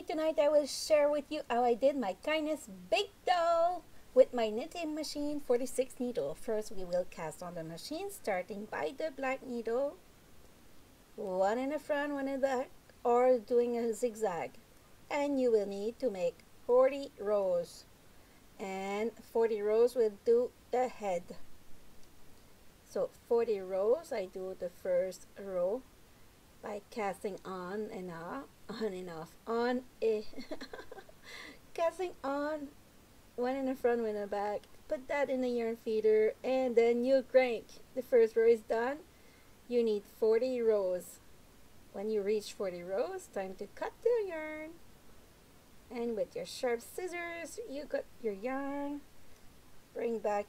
tonight I will share with you how I did my kindness big doll with my knitting machine 46 needle. First we will cast on the machine starting by the black needle, one in the front, one in the back, or doing a zigzag. And you will need to make 40 rows, and 40 rows will do the head. So 40 rows, I do the first row by casting on and off, casting on, one in the front, one in the back, put that in the yarn feeder, and then you crank. The first row is done. You need 40 rows. When you reach 40 rows, time to cut the yarn, and with your sharp scissors you cut your yarn, bring back,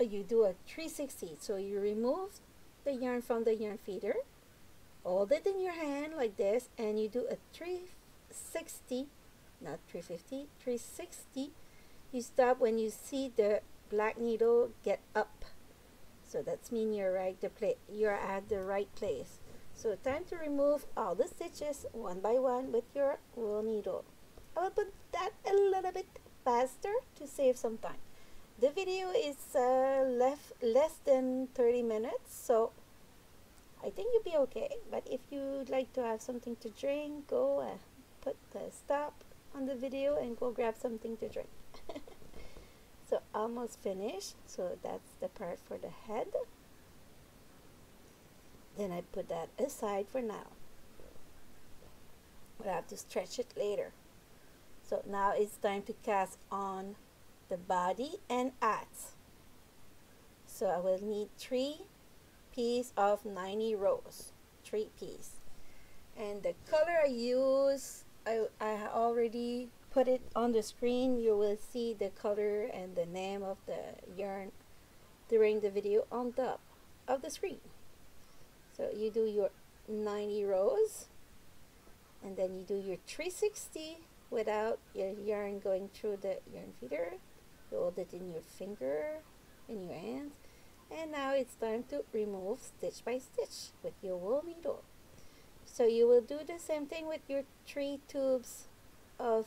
you do a 360, so you remove the yarn from the yarn feeder, hold it in your hand like this, and you do a 360, not 350, 360. You stop when you see the black needle get up, so that's mean you're at the right place. So time to remove all the stitches one by one with your wool needle. I will put that a little bit faster to save some time. The video is less than 30 minutes, so I think you'll be okay. But if you'd like to have something to drink, go put the stop on the video and go grab something to drink. So almost finished. So that's the part for the head. Then I put that aside for now. We'll have to stretch it later. So now it's time to cast on the body and hats. So I will need 3 pieces of 90 rows. 3 pieces. And the color I use, I already put it on the screen. You will see the color and the name of the yarn during the video on top of the screen. So you do your 90 rows, and then you do your 360 without your yarn going through the yarn feeder. You hold it in your finger, in your hands, and now it's time to remove stitch by stitch with your wool needle. So you will do the same thing with your 3 tubes of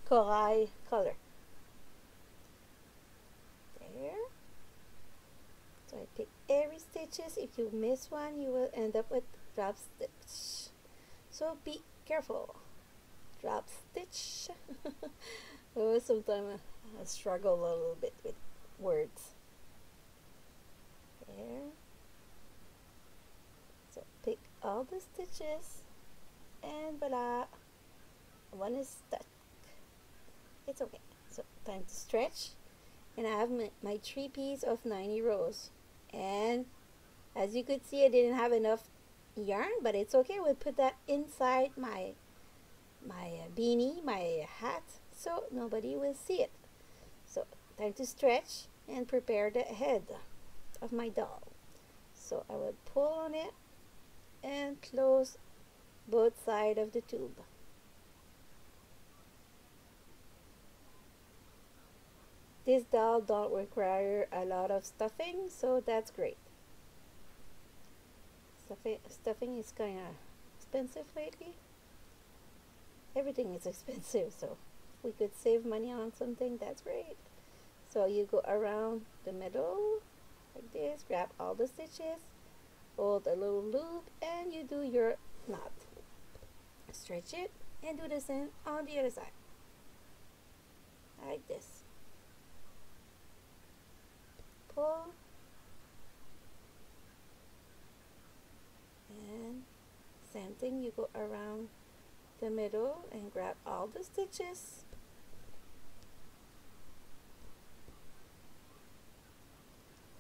corail color. There. So I pick every stitches. If you miss one, you will end up with drop stitch. So be careful. Drop stitch. Oh, sometimes I struggle a little bit with words. There. So pick all the stitches, and voila, one is stuck. It's okay. So time to stretch, and I have my 3 pieces of 90 rows. And as you could see, I didn't have enough yarn, but it's okay. We'll put that inside my beanie, my hat, so nobody will see it. So time to stretch and prepare the head of my doll. So I will pull on it and close both sides of the tube. This doll don't require a lot of stuffing, so that's great. Stuffing is kind of expensive lately. Everything is expensive, so if we could save money on something, that's great. So you go around the middle like this, grab all the stitches, hold a little loop, and you do your knot. Stretch it and do the same on the other side, like this. Pull, and same thing, you go around the middle and grab all the stitches,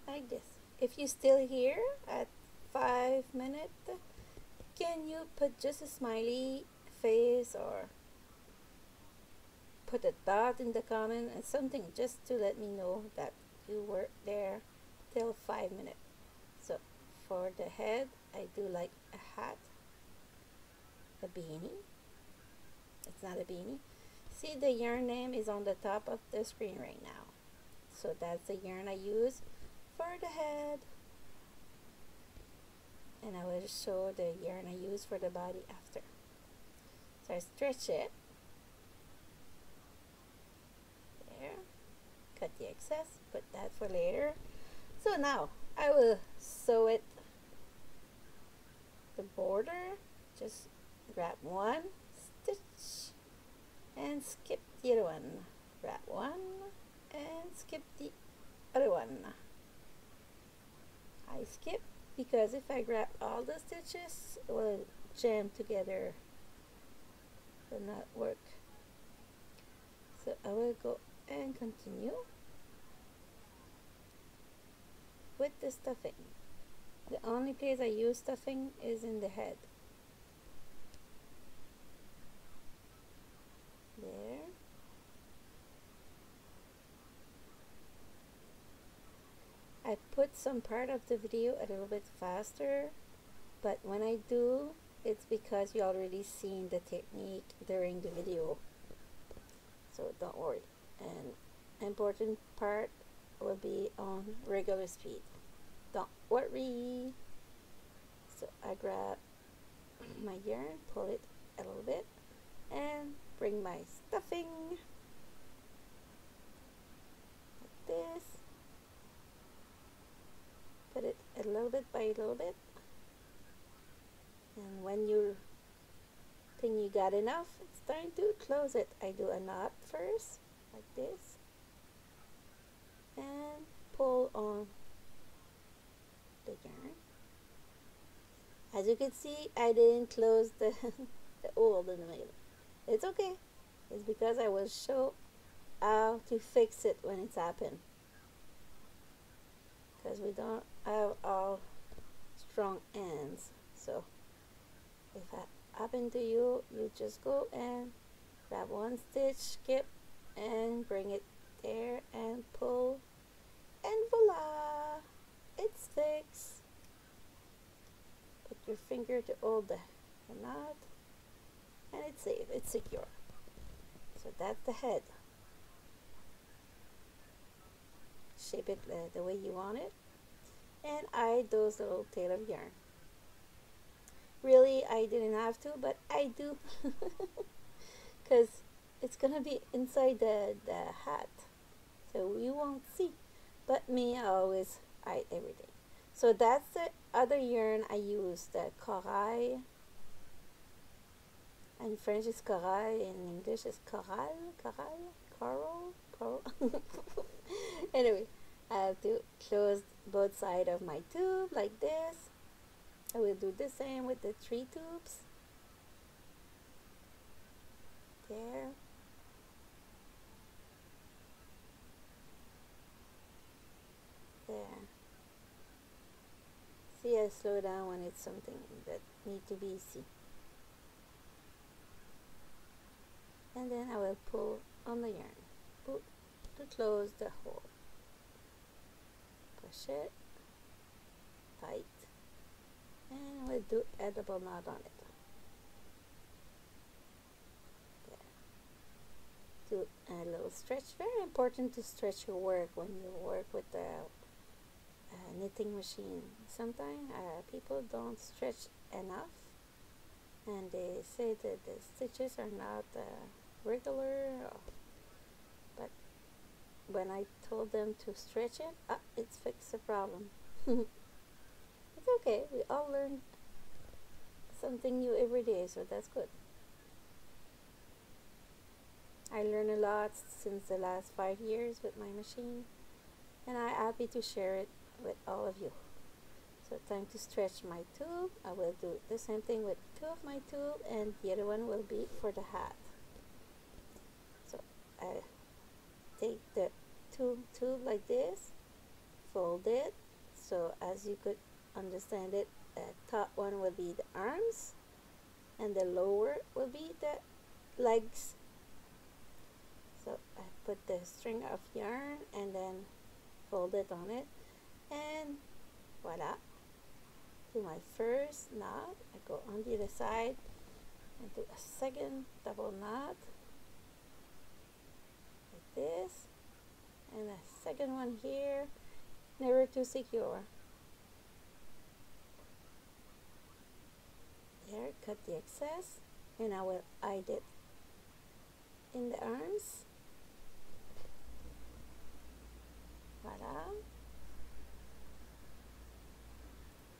like this. If you're still here at 5 minutes, can you put just a smiley face or put a dot in the comment and something just to let me know that you were there till 5 minutes. So for the head, I do like a hat, a beanie. It's not a beanie. See, the yarn name is on the top of the screen right now. So that's the yarn I use for the head. And I will show the yarn I use for the body after. So I stretch it. There. Cut the excess, put that for later. So now I will sew it, the border. Just grab one stitch and skip the other one. Grab one and skip the other one. I skip because if I grab all the stitches, it will jam together. It will not work. So I will go and continue with the stuffing. The only place I use stuffing is in the head. There. I put some part of the video a little bit faster, but when I do, it's because you already seen the technique during the video. So don't worry. And important part will be on regular speed. Don't worry. So I grab my yarn, pull it a little bit, and bring my stuffing like this. Put it a little bit by a little bit, and when you think you got enough, it's time to close it. I do a knot first, like this, and pull on the yarn. As you can see, I didn't close the hole in the middle. It's okay. It's because I will show how to fix it when it's happened. Because we don't have all strong ends. So if that happened to you, you just go and grab one stitch, skip, and bring it there and pull, and voila, it's fixed. Put your finger to hold the knot, and it's safe, it's secure. So that's the head. Shape it the way you want it, and add those little tail of yarn. Really, I didn't have to, but I do because it's gonna be inside the hat, so you won't see. But me, I always hide everything. So that's the other yarn I use, the corail. In French is corail, in English is coral. Anyway, I have to close both sides of my tube like this. I will do the same with the 3 tubes. There. There. See, I slow down when it's something that need to be easy. And then I will pull on the yarn to close the hole. Push it tight, and we'll do a double knot on it. There. Do a little stretch. Very important to stretch your work when you work with the knitting machine. Sometimes people don't stretch enough, and they say that the stitches are not regular, but when I told them to stretch it, it's fixed the problem. It's okay, we all learn something new every day, so that's good. I learned a lot since the last 5 years with my machine, and I'm happy to share it with all of you. So time to stretch my tube. I will do the same thing with 2 of my tube, and the other one will be for the hat. So I take the tube like this, fold it, so as you could understand it, the top one will be the arms, and the lower will be the legs. So I put the string of yarn and then fold it on it, and voila. Do my first knot. I go on the other side and do a second double knot like this, and a second one here, never too secure. There, cut the excess, and I will hide it in the arms. Voila.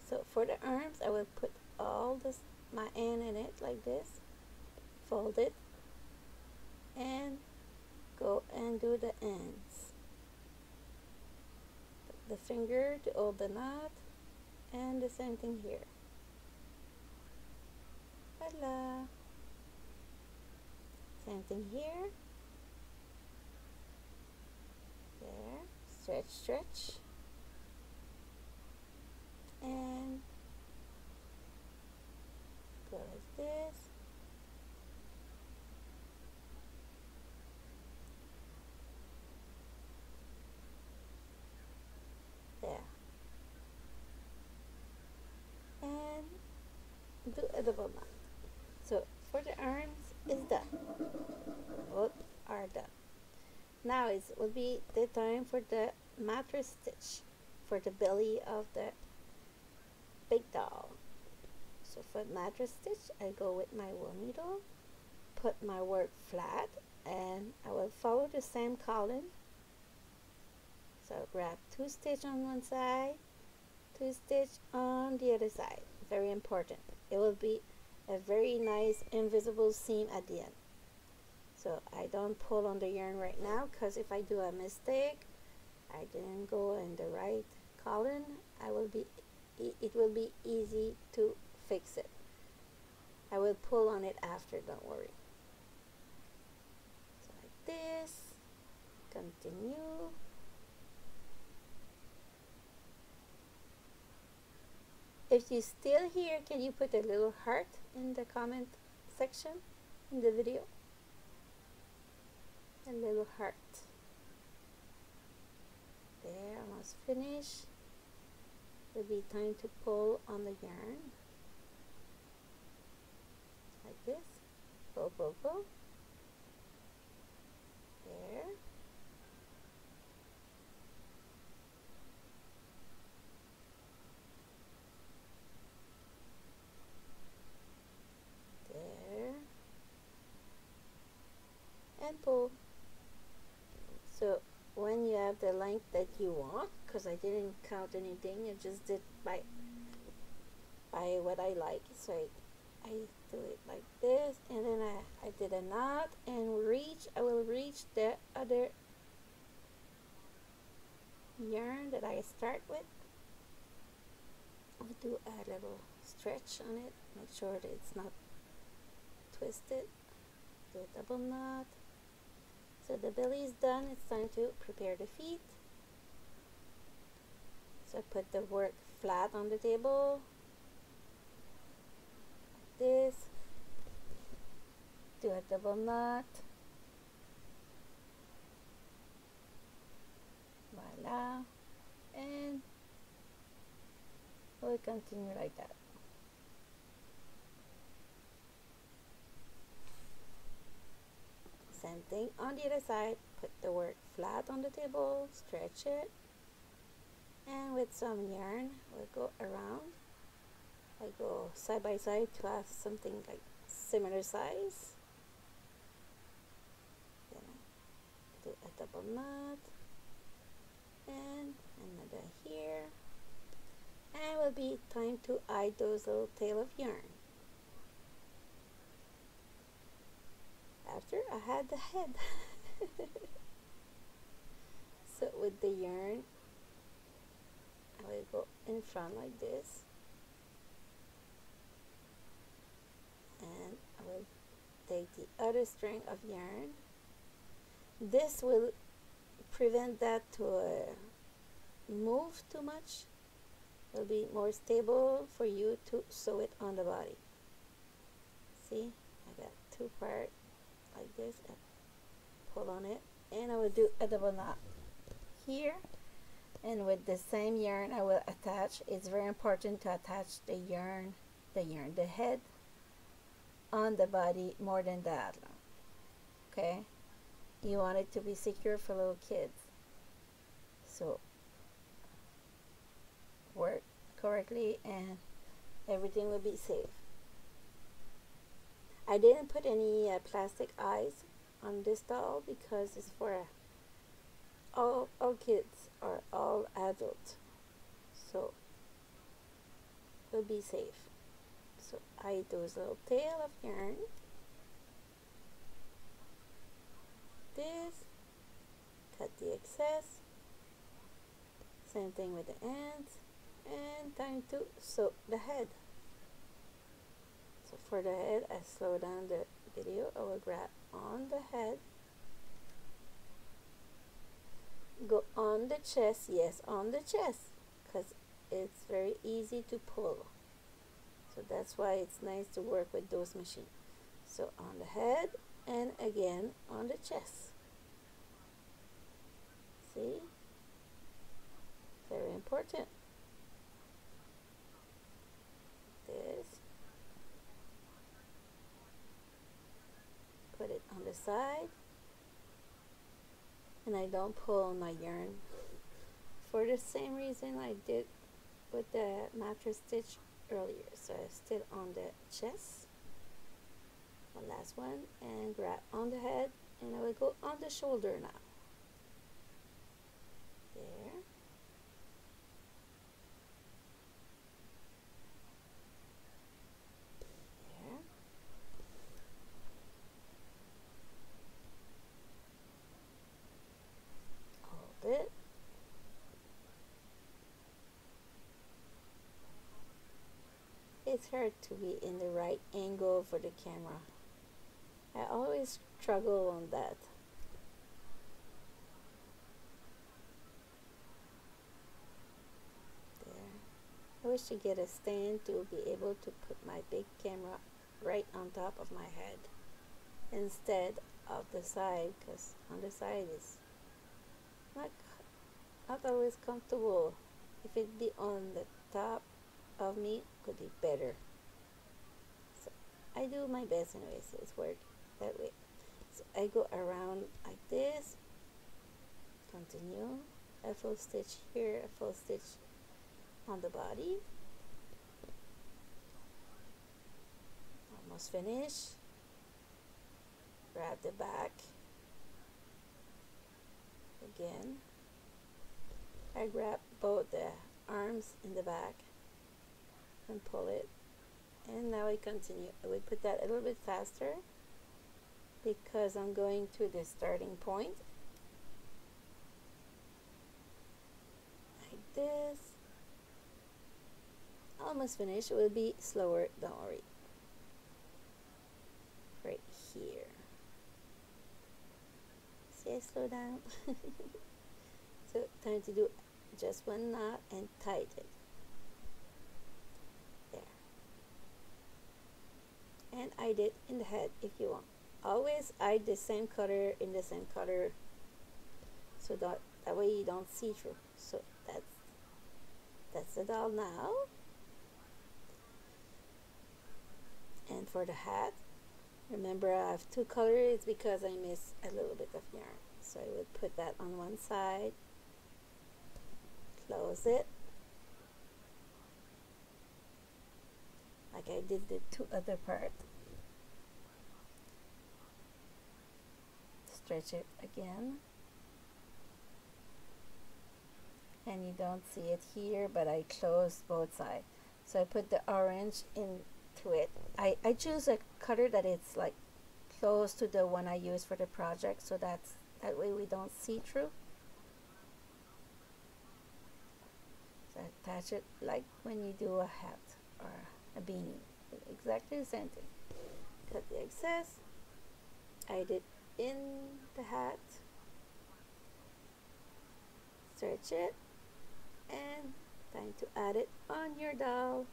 So for the arms, I will put all this, my end in it like this, fold it, and go and do the ends. Put the finger to hold the knot, and the same thing here. Voila. Same thing here. There. Stretch, stretch. And go like this. There. And do a double knot. So for the arms is done. Both are done. Now it will be the time for the matress stitch for the belly of the big doll. So for matress stitch, I go with my wool needle, put my work flat, and I will follow the same column. So I'll grab 2 stitches on one side, 2 stitches on the other side. Very important. It will be a very nice invisible seam at the end. So I don't pull on the yarn right now, because if I do a mistake, I didn't go in the right column, it will be easy to fix it. I will pull on it after, don't worry. So like this, continue. If you're still here, can you put a little heart in the comment section in the video? A little heart. There, almost finished. It'll be time to pull on the yarn. Like this. Pull, pull, pull. There. There. And pull. So when you have the length that you want, because I didn't count anything, I just did by what I like. So I do it like this, and then I did a knot and reach. I will reach the other yarn that I start with. I'll do a little stretch on it, make sure that it's not twisted. Do a double knot. So the belly is done. It's time to prepare the feet. So put the work flat on the table, like this. Do a double knot. Voila. And we'll continue like that. Same thing on the other side. Put the work flat on the table, stretch it, and with some yarn we'll go around. I go side by side to have something like similar size. Then I do a double knot and another here, and it will be time to hide those little tail of yarn. After I had the head. So with the yarn, I will go in front like this, and I will take the other string of yarn. This will prevent that to move too much. It will be more stable for you to sew it on the body. See, I got 2 parts like this, and pull on it, and I will do a double knot here, and with the same yarn I will attach. It's very important to attach the head on the body more than that. Okay, you want it to be secure for little kids, so work correctly and everything will be safe. I didn't put any plastic eyes on this doll because it's for all kids or all adults, so it'll be safe. So I do a little tail of yarn, this, cut the excess, same thing with the ends, and time to sew the head. So for the head, I slow down the video. I will grab on the head, go on the chest, yes, on the chest, because it's very easy to pull. So that's why it's nice to work with those machines. So on the head and again on the chest. See? Very important. This. Put it on the side. And I don't pull on my yarn for the same reason I did with the mattress stitch earlier. So I still on the chest, one last one, and grab on the head, and I will go on the shoulder now. There. There. Hold it. It's hard to be in the right angle for the camera. I always struggle on that. There. I wish to get a stand to be able to put my big camera right on top of my head instead of the side, because on the side is not always comfortable. If it be on the top of me, could be better. So I do my best anyway, so it's work that way. So I go around like this, continue, a full stitch here, a full stitch on the body, almost finished. Grab the back again. I grab both the arms in the back and pull it, and now I continue. I will put that a little bit faster because I'm going to the starting point like this. Almost finished. It will be slower, don't worry. Right here. See, I slow down. So time to do just one knot and tighten. And I did in the head if you want. Always eye the same color in the same color, so that way you don't see through. So that's the doll now. And for the hat, remember I have two colors because I missed a little bit of yarn. So I would put that on one side, close it, like I did the two other parts. Stretch it again, and you don't see it here, but I closed both sides. So I put the orange into it. I choose a color that it's like close to the one I use for the project, so that way we don't see through. So I attach it like when you do a hat or a beanie, exactly the same thing. Cut the excess. I did in the hat, stretch it, and time to add it on your doll.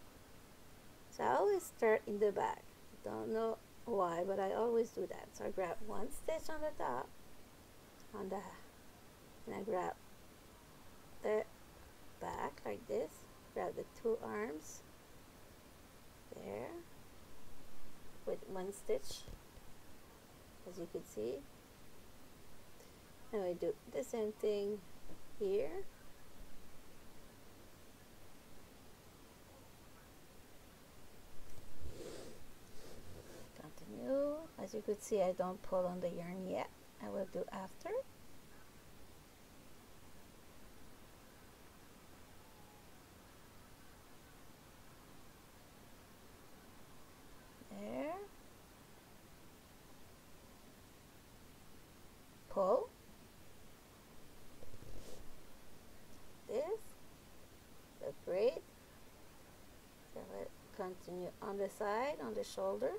So I always start in the back. Don't know why, but I always do that. So I grab one stitch on the top, and I grab the back like this, grab the two arms there with one stitch, as you can see. Now I do the same thing here. Continue. could see I don't pull on the yarn yet. I will do after. There. Pull. This. Look great. So I will continue on the side, on the shoulder.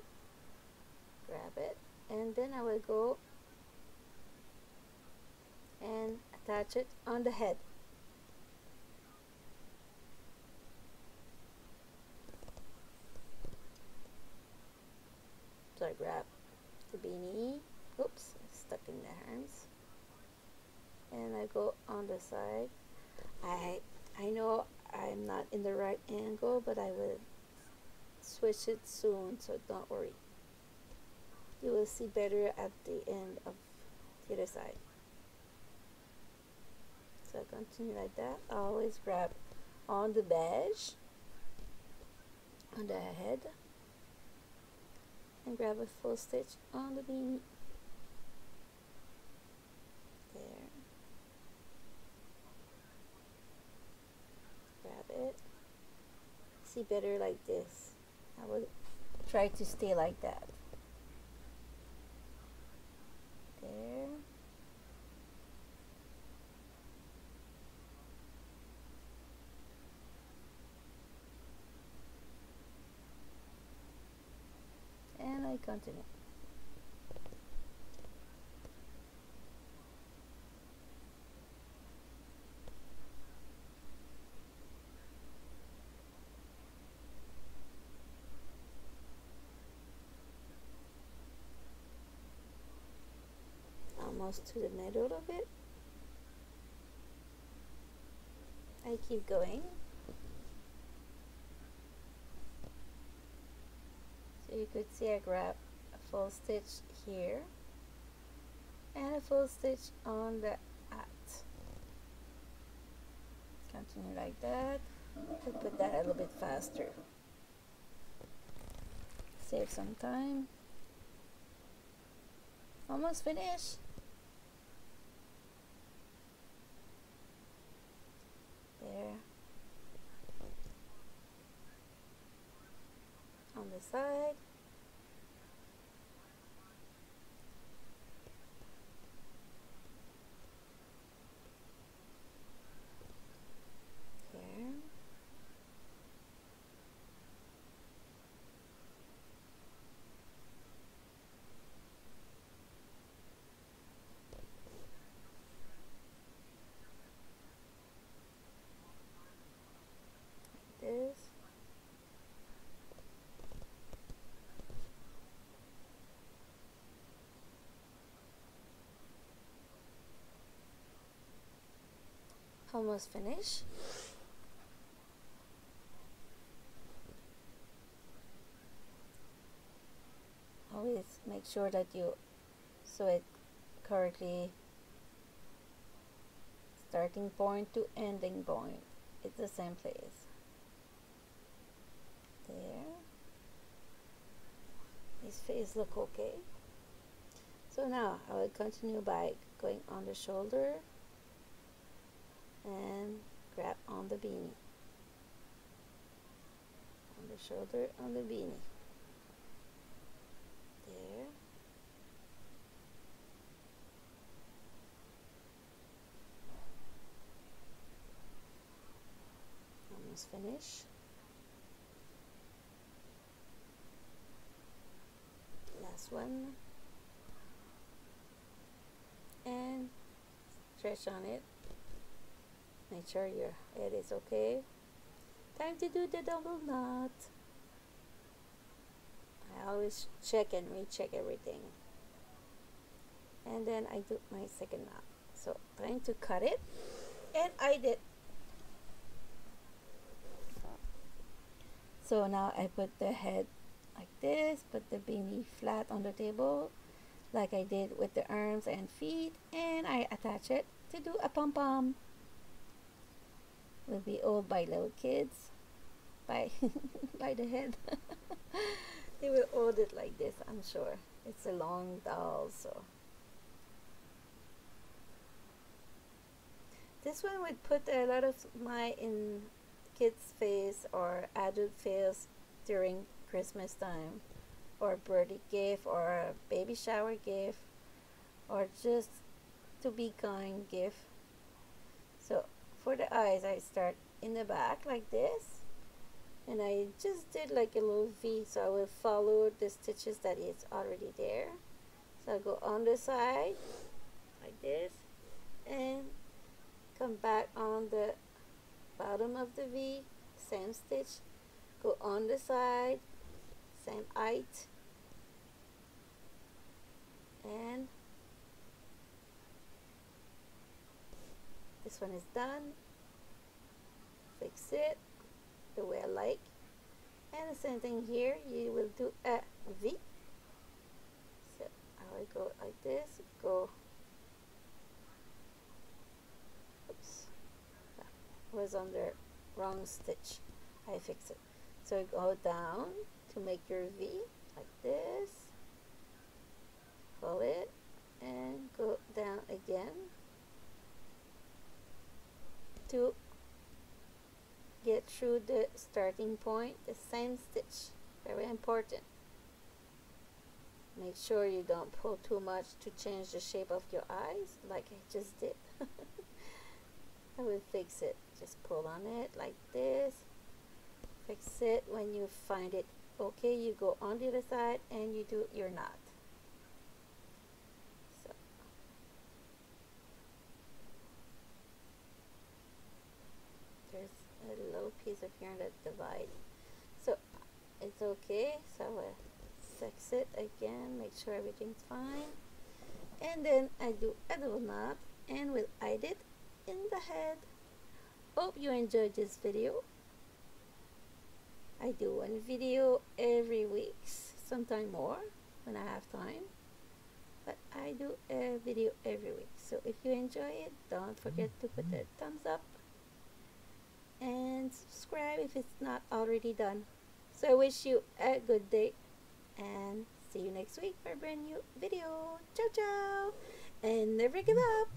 Grab it. And then I will go and attach it on the head. So I grab the beanie. Oops, it's stuck in the arms. And I go on the side. I know I'm not in the right angle, but I will switch it soon, so don't worry. You will see better at the end of the other side. So I continue like that. I always grab on the badge, on the head, and grab a full stitch on the beanie. There. Grab it. See better like this. I will try to stay like that. There. And I continue. Almost to the middle of it. I keep going. So you could see I grab a full stitch here and a full stitch on the at. Continue like that. To put that a little bit faster. Save some time. Almost finished. There. On the side. Here. This. Almost finished. Always make sure that you sew it correctly, starting point to ending point. It's the same place. There. His face look okay. So now I will continue by going on the shoulder and grab on the beanie. On the shoulder, on the beanie. There. Almost finished. Last one. And stretch on it. Make sure your head is okay. Time to do the double knot. I always check and recheck everything. And then I do my second knot. So time to cut it. And I did. So now I put the head like this, put the beanie flat on the table like I did with the arms and feet, and I attach it to do a pom-pom. Will be owned by little kids, by by the head. They will hold it like this, I'm sure. It's a long doll, so this one would put a lot of my in kids' face or adult face during Christmas time, or birthday gift, or a baby shower gift, or just to be kind gift. So for the eyes, I start in the back like this, and I just did like a little V, so I will follow the stitches that is already there. So I go on the side like this and come back on the bottom of the V, same stitch, go on the side, same height, and this one is done. Fix it the way I like, and the same thing here, you will do a V. So I will go like this, go, oops, was on the wrong stitch, I fix it. So go down to make your V like this, pull it and go down again to get through the starting point, the same stitch. Very important. Make sure you don't pull too much to change the shape of your eyes like I just did. I will fix it. Just pull on it like this. Fix it. When you find it okay, you go on the other side and you do your knot. So there's a little piece of yarn that divides. So it's okay. So I will fix it again, make sure everything's fine. And then I do a little knot and we'll hide it in the head. Hope you enjoyed this video. I do one video every week, sometime more when I have time, but I do a video every week. So if you enjoy it, don't forget to put a thumbs up and subscribe if it's not already done. So I wish you a good day and see you next week for a brand new video. Ciao ciao, and never give up.